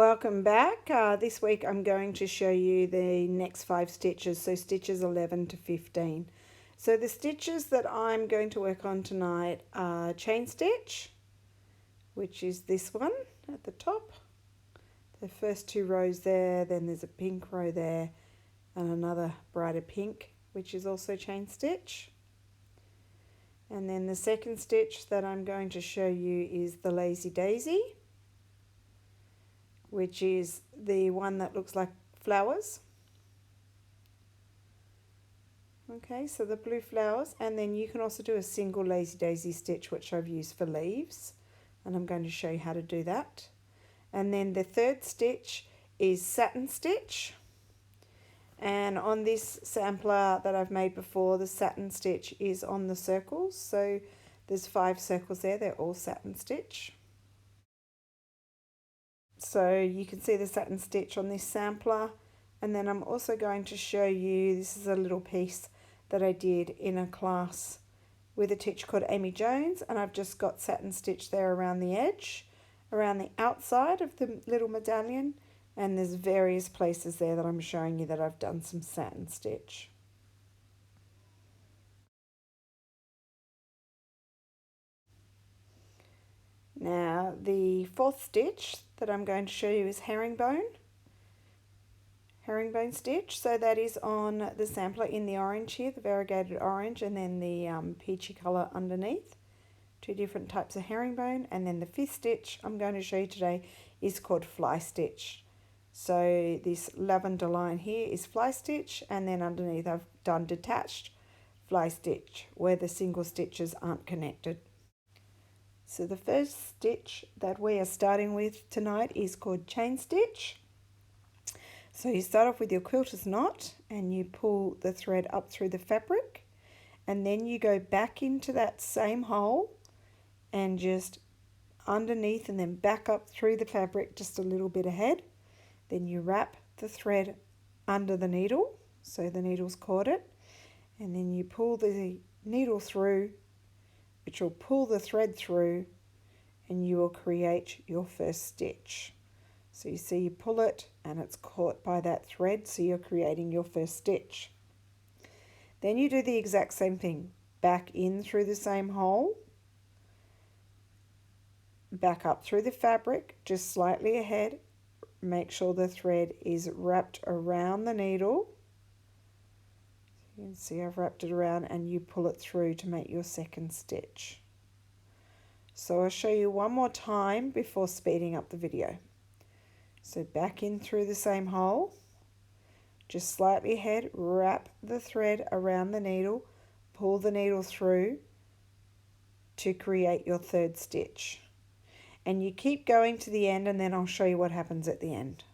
Welcome back. This week I'm going to show you the next 5 stitches, so stitches 11 to 15. So the stitches that I'm going to work on tonight are chain stitch, which is this one at the top. The first 2 rows there, then there's a pink row there and another brighter pink, which is also chain stitch. And then the second stitch that I'm going to show you is the Lazy Daisy, which is the one that looks like flowers. Okay, so the blue flowers, and then you can also do a single Lazy Daisy stitch, which I've used for leaves, and I'm going to show you how to do that. And then the third stitch is Satin Stitch, and on this sampler that I've made before, the Satin Stitch is on the circles, so there's 5 circles there, they're all Satin Stitch. So you can see the Satin Stitch on this sampler, and then I'm also going to show you, this is a little piece that I did in a class with a teacher called Amy Jones, and I've just got Satin Stitch there around the edge, around the outside of the little medallion, and there's various places there that I'm showing you that I've done some Satin Stitch. Now the 4th stitch that I'm going to show you is Herringbone Stitch. So that is on the sampler in the orange here, the variegated orange, and then the peachy colour underneath. 2 different types of herringbone. And then the 5th stitch I'm going to show you today is called Fly Stitch. So this lavender line here is Fly Stitch, and then underneath I've done detached Fly Stitch where the single stitches aren't connected. So the first stitch that we are starting with tonight is called Chain Stitch. So you start off with your quilter's knot and you pull the thread up through the fabric, and then you go back into that same hole and just underneath and then back up through the fabric just a little bit ahead. Then you wrap the thread under the needle so the needle's caught it, and then you pull the needle through, which will pull the thread through, and you will create your first stitch. So you see you pull it and it's caught by that thread, so you're creating your first stitch. Then you do the exact same thing, back in through the same hole, back up through the fabric just slightly ahead, make sure the thread is wrapped around the needle. You can see I've wrapped it around, and you pull it through to make your second stitch. So I'll show you one more time before speeding up the video. So back in through the same hole, just slightly ahead, wrap the thread around the needle, pull the needle through to create your third stitch. And you keep going to the end, and then I'll show you what happens at the end.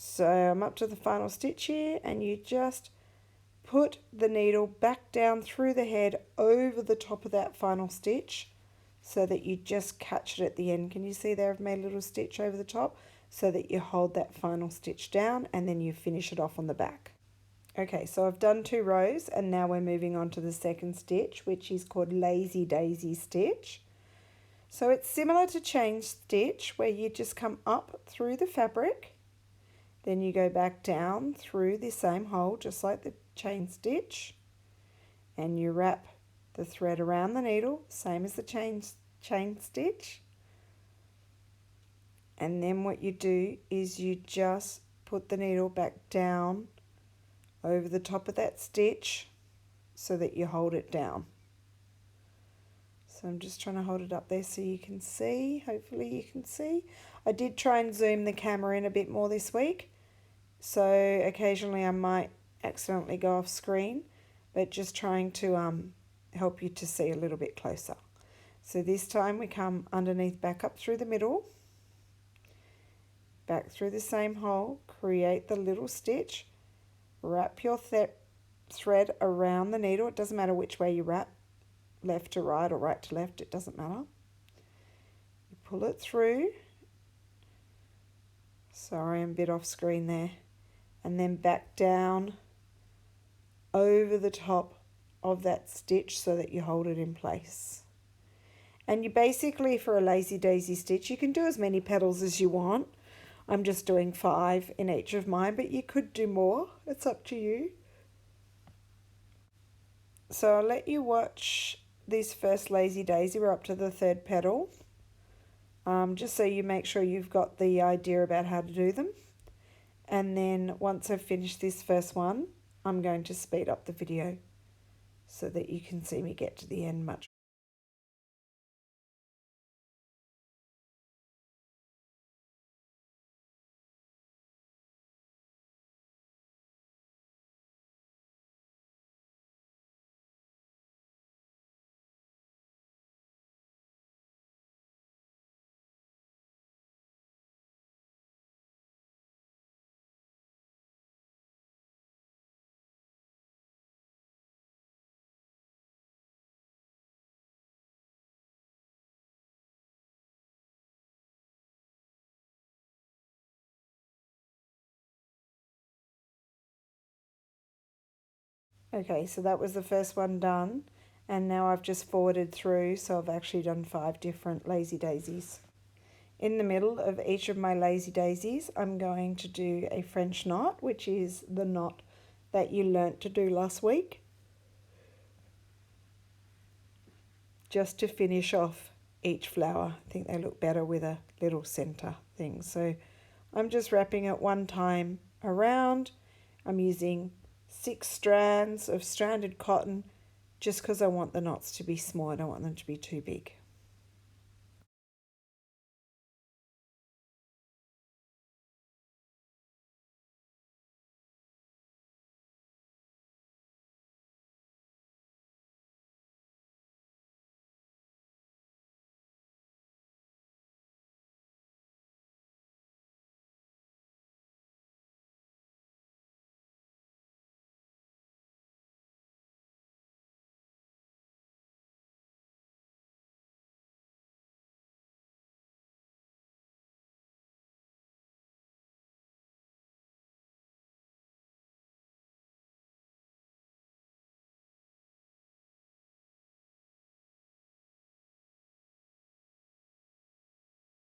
So I'm up to the final stitch here, and you just put the needle back down through the head over the top of that final stitch so that you just catch it at the end. Can you see there I've made a little stitch over the top so that you hold that final stitch down and then you finish it off on the back. Okay, so I've done 2 rows and now we're moving on to the second stitch, which is called Lazy Daisy Stitch. So it's similar to Chain Stitch where you just come up through the fabric, then you go back down through the same hole just like the Chain Stitch, and you wrap the thread around the needle, same as the chain stitch. And then what you do is you just put the needle back down over the top of that stitch so that you hold it down. So I'm just trying to hold it up there so you can see, hopefully you can see. I did try and zoom the camera in a bit more this week, so occasionally I might accidentally go off screen, but just trying to help you to see a little bit closer. So this time we come underneath, back up through the middle, back through the same hole, create the little stitch, wrap your thread around the needle. It doesn't matter which way you wrap, left to right or right to left, it doesn't matter. You pull it through. Sorry, I'm a bit off screen there. And then back down over the top of that stitch so that you hold it in place. And you basically, for a Lazy Daisy stitch, you can do as many petals as you want. I'm just doing 5 in each of mine, but you could do more. It's up to you. So I'll let you watch this first Lazy Daisy. We're up to the 3rd petal. Just so you make sure you've got the idea about how to do them. And then once I've finished this first one, I'm going to speed up the video so that you can see me get to the end much. Okay, so that was the first one done, and now I've just forwarded through, so I've actually done 5 different Lazy Daisies. In the middle of each of my Lazy Daisies, I'm going to do a French knot, which is the knot that you learnt to do last week, just to finish off each flower. I think they look better with a little center thing. So I'm just wrapping it one time around. I'm using 6 strands of stranded cotton just because I want the knots to be small. I don't want them to be too big.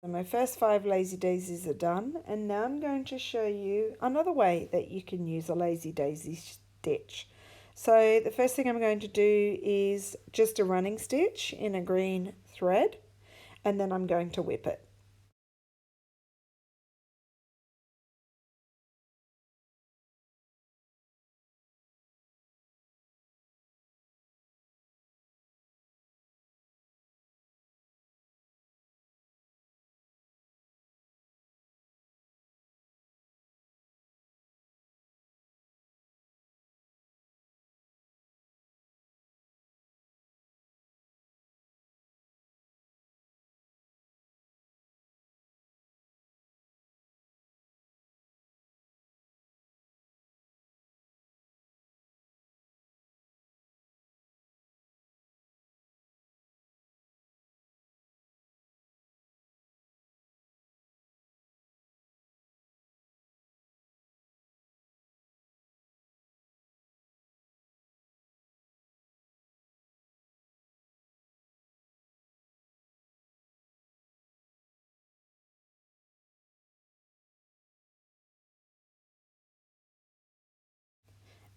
So my first 5 Lazy Daisies are done, and now I'm going to show you another way that you can use a Lazy Daisy stitch. So the first thing I'm going to do is just a running stitch in a green thread, and then I'm going to whip it.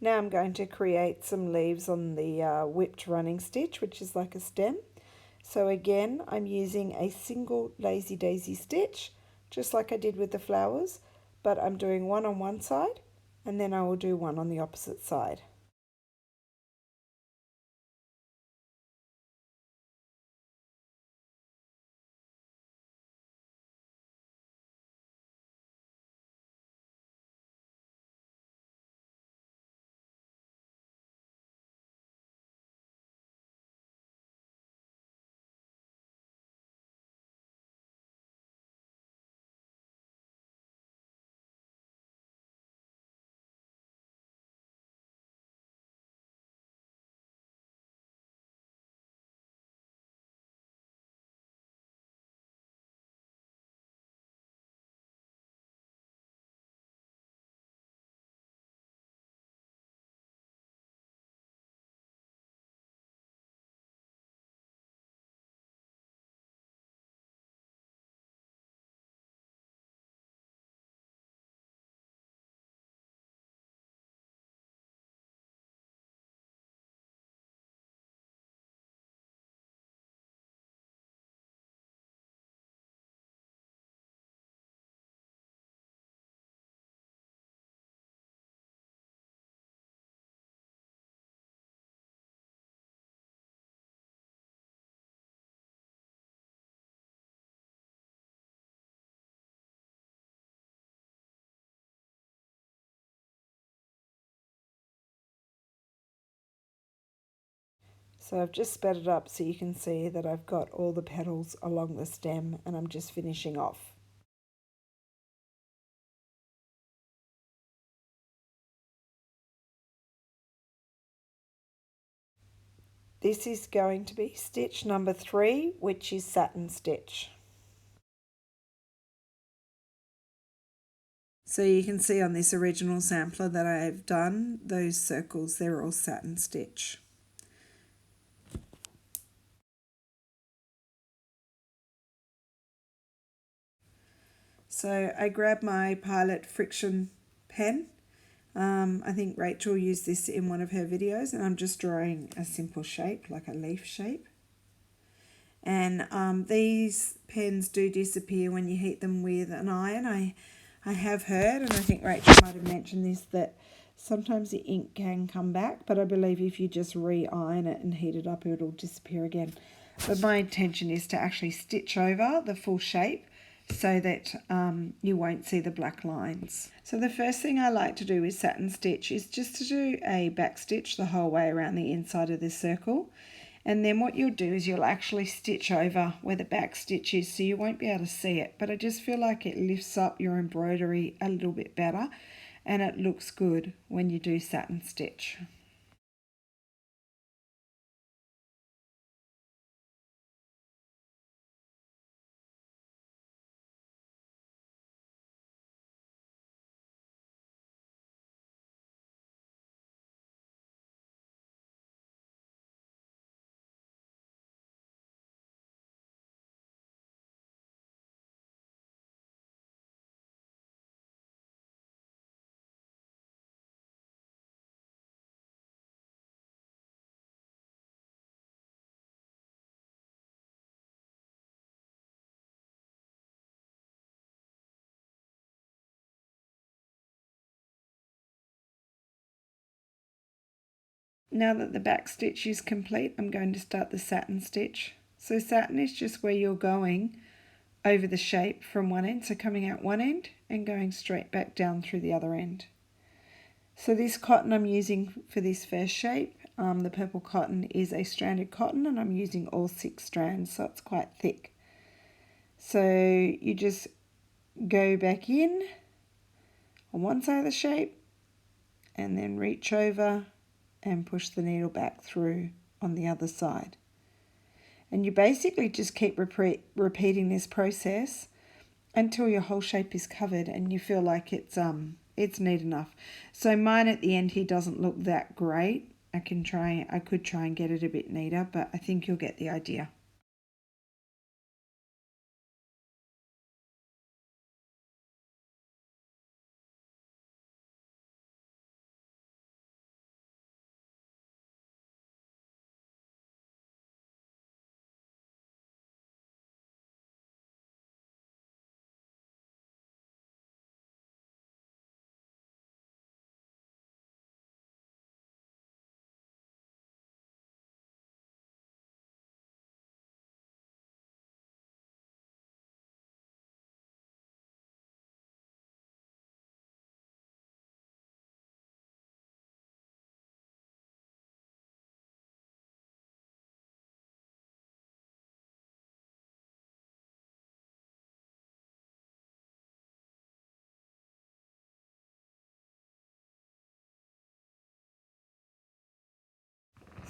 Now I'm going to create some leaves on the whipped running stitch, which is like a stem. So again, I'm using a single lazy daisy stitch, just like I did with the flowers, but I'm doing one on one side and then I will do one on the opposite side. So I've just sped it up so you can see that I've got all the petals along the stem and I'm just finishing off. This is going to be stitch number 3, which is Satin Stitch. So you can see on this original sampler that I've done, those circles, they're all Satin Stitch. So I grabbed my Pilot Friction pen. I think Rachel used this in one of her videos, and I'm just drawing a simple shape, like a leaf shape. And these pens do disappear when you heat them with an iron. I have heard, and I think Rachel might have mentioned this, that sometimes the ink can come back, but I believe if you just re-iron it and heat it up, it'll disappear again. But my intention is to actually stitch over the full shape so that you won't see the black lines. So the first thing I like to do with Satin Stitch is just to do a back stitch the whole way around the inside of this circle. And then what you'll do is you'll actually stitch over where the back stitch is, so you won't be able to see it. But I just feel like it lifts up your embroidery a little bit better and it looks good when you do Satin Stitch. Now that the back stitch is complete, I'm going to start the Satin Stitch. So satin is just where you're going over the shape from one end, so coming out one end and going straight back down through the other end. So this cotton I'm using for this first shape, the purple cotton, is a stranded cotton and I'm using all 6 strands, so it's quite thick. So you just go back in on one side of the shape and then reach over and push the needle back through on the other side. And you basically just keep repeating this process until your whole shape is covered and you feel like it's neat enough. So mine at the end here doesn't look that great. I could try and get it a bit neater, but I think you'll get the idea.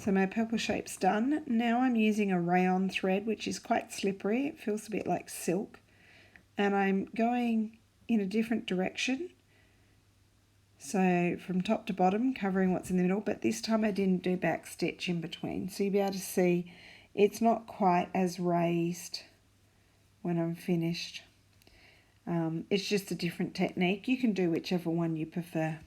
So my purple shape's done. Now I'm using a rayon thread, which is quite slippery. It feels a bit like silk. And I'm going in a different direction. So from top to bottom, covering what's in the middle, but this time I didn't do back stitch in between. So you'll be able to see it's not quite as raised when I'm finished. It's just a different technique. You can do whichever one you prefer.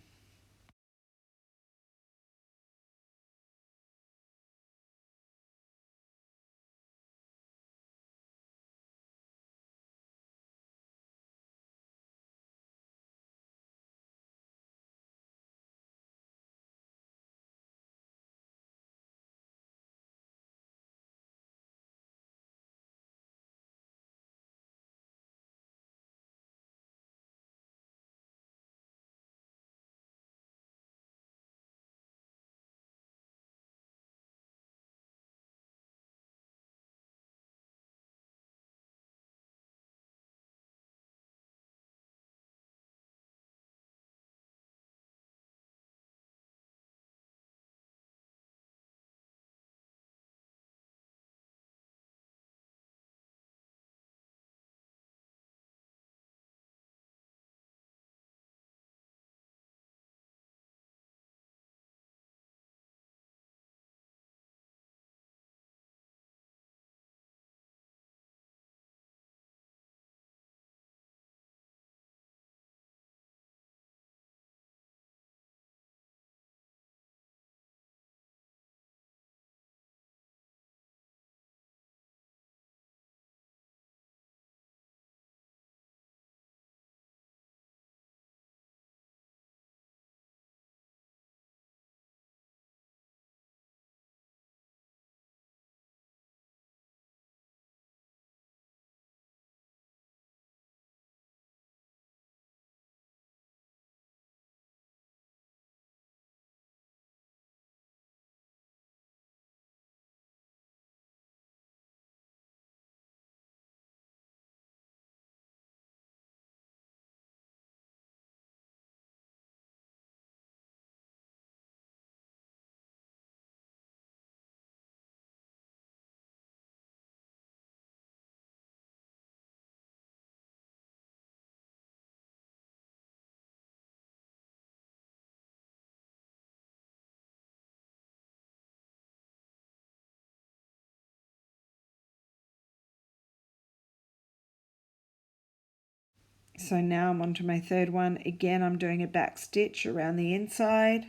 So now I'm on to my third one. Again, I'm doing a back stitch around the inside.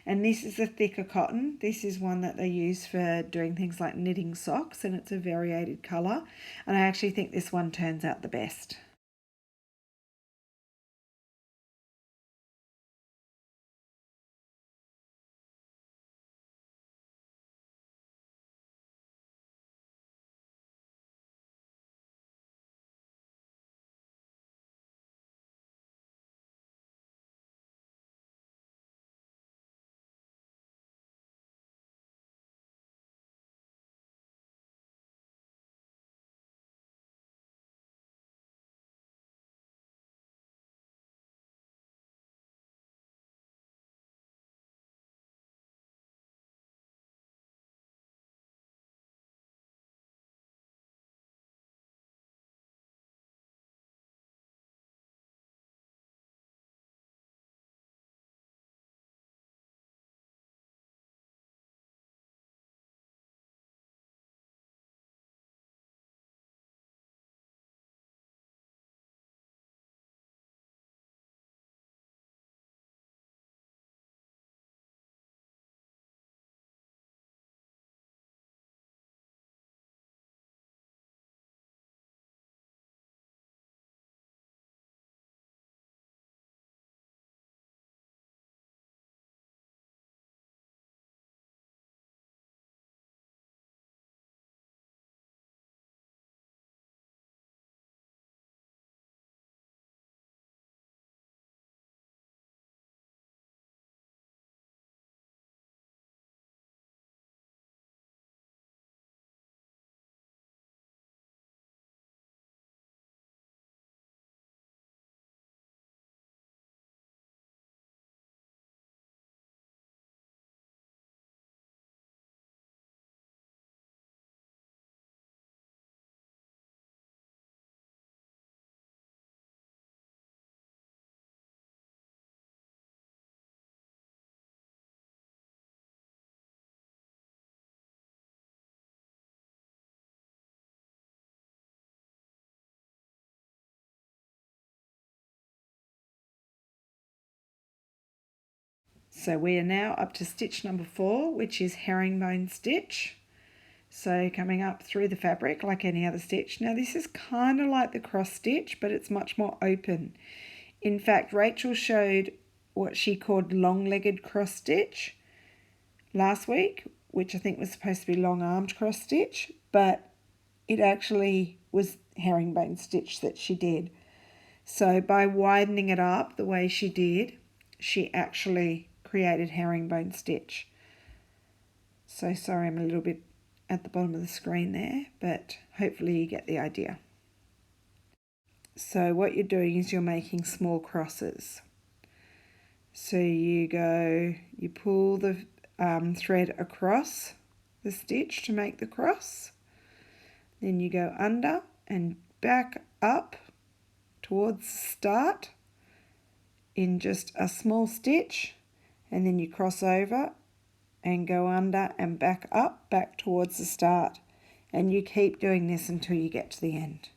And this is a thicker cotton. This is one that they use for doing things like knitting socks, and it's a variated colour. And I actually think this one turns out the best. So we are now up to stitch number 4, which is Herringbone Stitch. So coming up through the fabric like any other stitch. Now this is kind of like the cross stitch, but it's much more open. In fact, Rachel showed what she called long-legged cross stitch last week, which I think was supposed to be long-armed cross stitch, but it actually was herringbone stitch that she did. So by widening it up the way she did, she actually created herringbone stitch. So sorry, I'm a little bit at the bottom of the screen there, but hopefully you get the idea. So what you're doing is you're making small crosses. So you pull the thread across the stitch to make the cross. Then you go under and back up towards the start in just a small stitch, and then you cross over and go under and back up, back towards the start. And you keep doing this until you get to the end.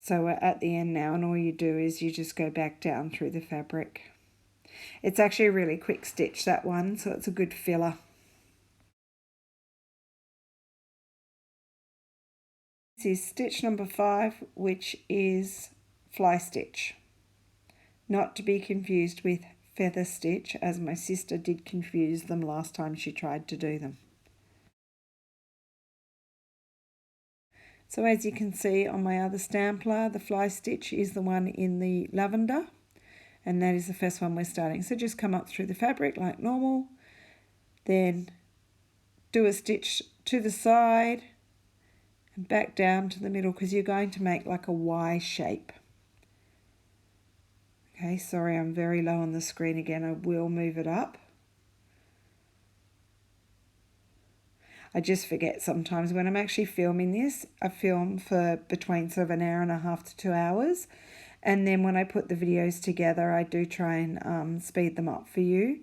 So we're at the end now, and all you do is you just go back down through the fabric. It's actually a really quick stitch, that one, so it's a good filler. This is stitch number 5, which is fly stitch. Not to be confused with feather stitch, as my sister did confuse them last time she tried to do them. So as you can see on my other stampler, the fly stitch is the one in the lavender, and that is the first one we're starting. So just come up through the fabric like normal, then do a stitch to the side and back down to the middle, because you're going to make like a Y shape. Okay, sorry, I'm very low on the screen again. I will move it up. I just forget sometimes when I'm actually filming this. I film for between sort of an hour and a half to 2 hours. And then when I put the videos together, I do try and speed them up for you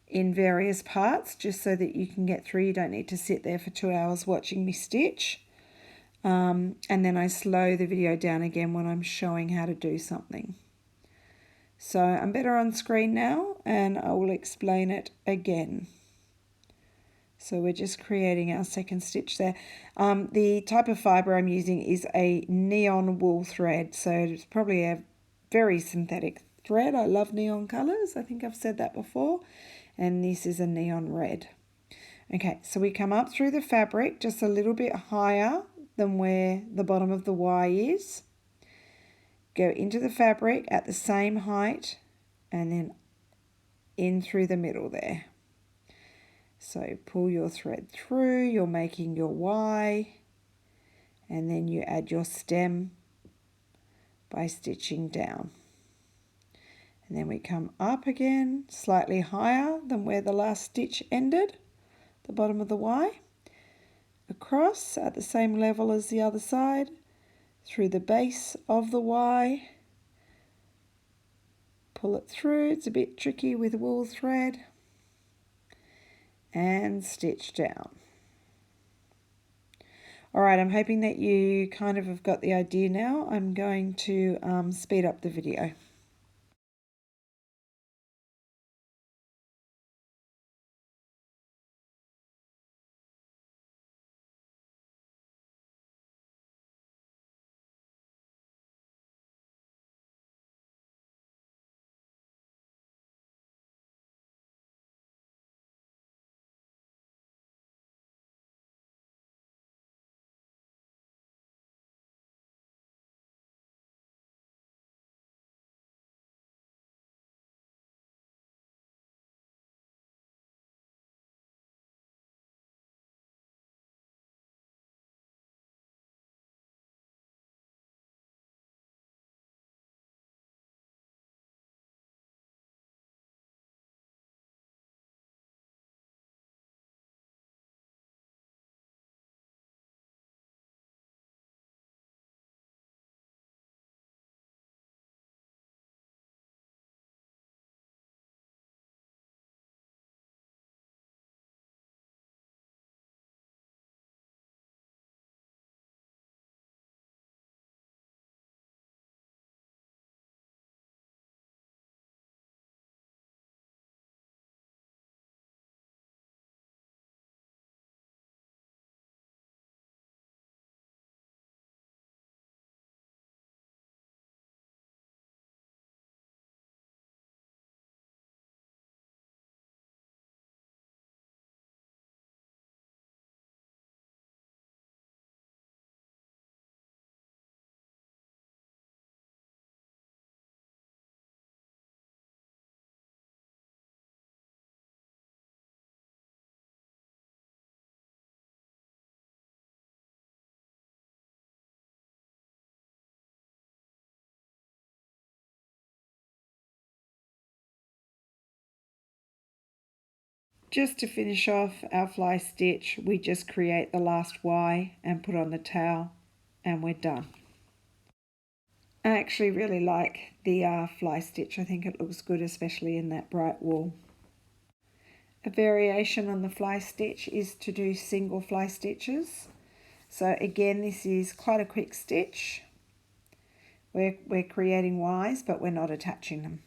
in various parts, just so that you can get through. You don't need to sit there for 2 hours watching me stitch. And then I slow the video down again when I'm showing how to do something. So I'm better on screen now, and I will explain it again. So we're just creating our second stitch there. The type of fibre I'm using is a neon wool thread, so it's probably a very synthetic thread. I love neon colours, I think I've said that before, and this is a neon red. Okay, so we come up through the fabric just a little bit higher than where the bottom of the Y is. Go into the fabric at the same height and then in through the middle there. So pull your thread through, you're making your Y, and then you add your stem by stitching down. And then we come up again, slightly higher than where the last stitch ended, the bottom of the Y, across at the same level as the other side, through the base of the Y, pull it through. It's a bit tricky with wool thread, and stitch down. All right, I'm hoping that you kind of have got the idea now. I'm going to speed up the video. Just to finish off our fly stitch, we just create the last Y and put on the tail, and we're done. I actually really like the fly stitch. I think it looks good, especially in that bright wool. A variation on the fly stitch is to do single fly stitches. So again, this is quite a quick stitch. We're creating Ys, but we're not attaching them.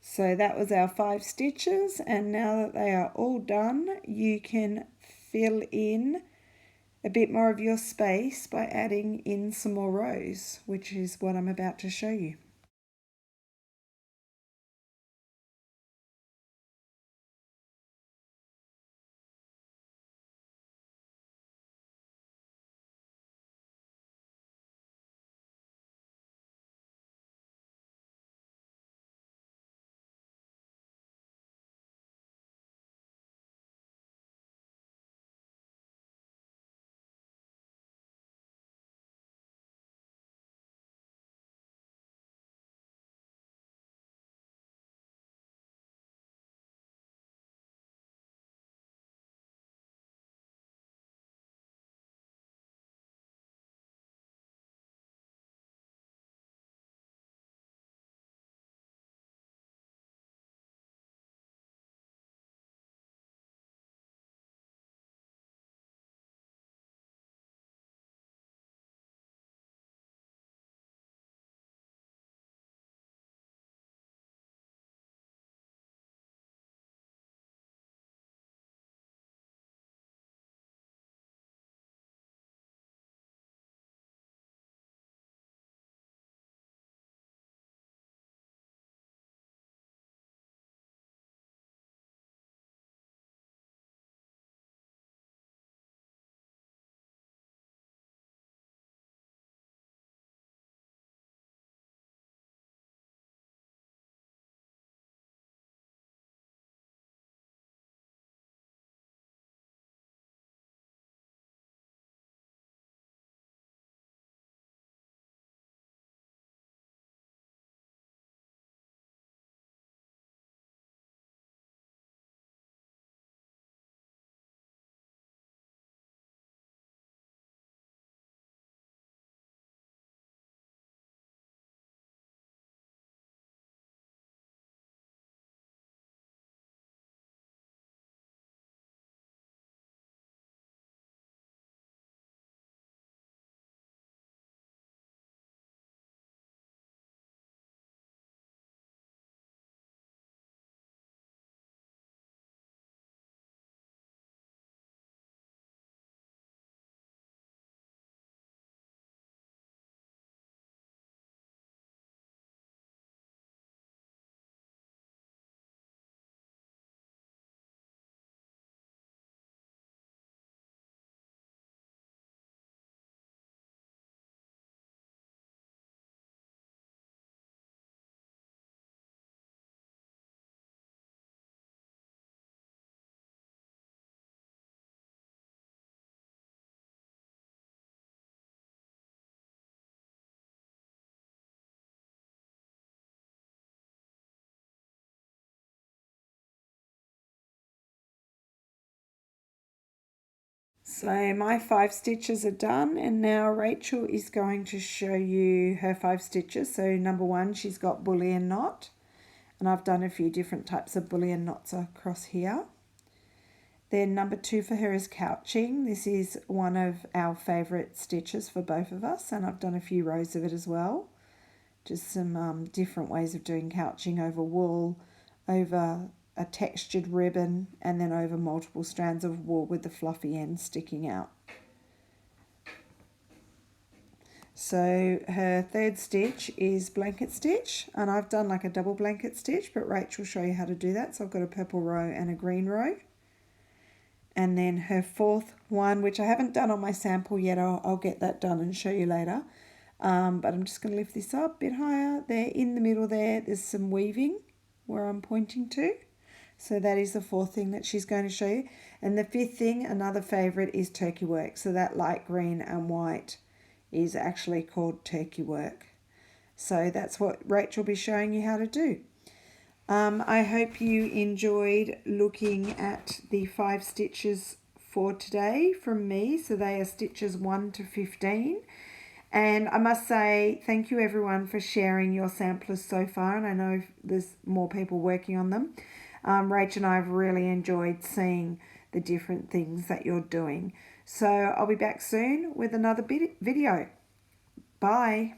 So that was our 5 stitches, and now that they are all done, you can fill in a bit more of your space by adding in some more rows, which is what I'm about to show you. So my 5 stitches are done, and now Rachel is going to show you her 5 stitches. So number 1, she's got bullion knot, and I've done a few different types of bullion knots across here. Then number 2 for her is couching. This is one of our favourite stitches for both of us, and I've done a few rows of it as well. Just some different ways of doing couching: over wool, over a textured ribbon, and then over multiple strands of wool with the fluffy end sticking out. So her 3rd stitch is blanket stitch, and I've done like a double blanket stitch, but Rachel will show you how to do that. So I've got a purple row and a green row. And then her 4th one, which I haven't done on my sample yet, I'll get that done and show you later. But I'm just going to lift this up a bit higher. There in the middle there's some weaving where I'm pointing to. So that is the 4th thing that she's going to show you. And the 5th thing, another favourite, is turkey work. So that light green and white is actually called turkey work. So that's what Rachel will be showing you how to do. I hope you enjoyed looking at the 5 stitches for today from me. So they are stitches 1 to 15. And I must say thank you everyone for sharing your samplers so far, and I know there's more people working on them. Rach and I have really enjoyed seeing the different things that you're doing. So I'll be back soon with another video. Bye.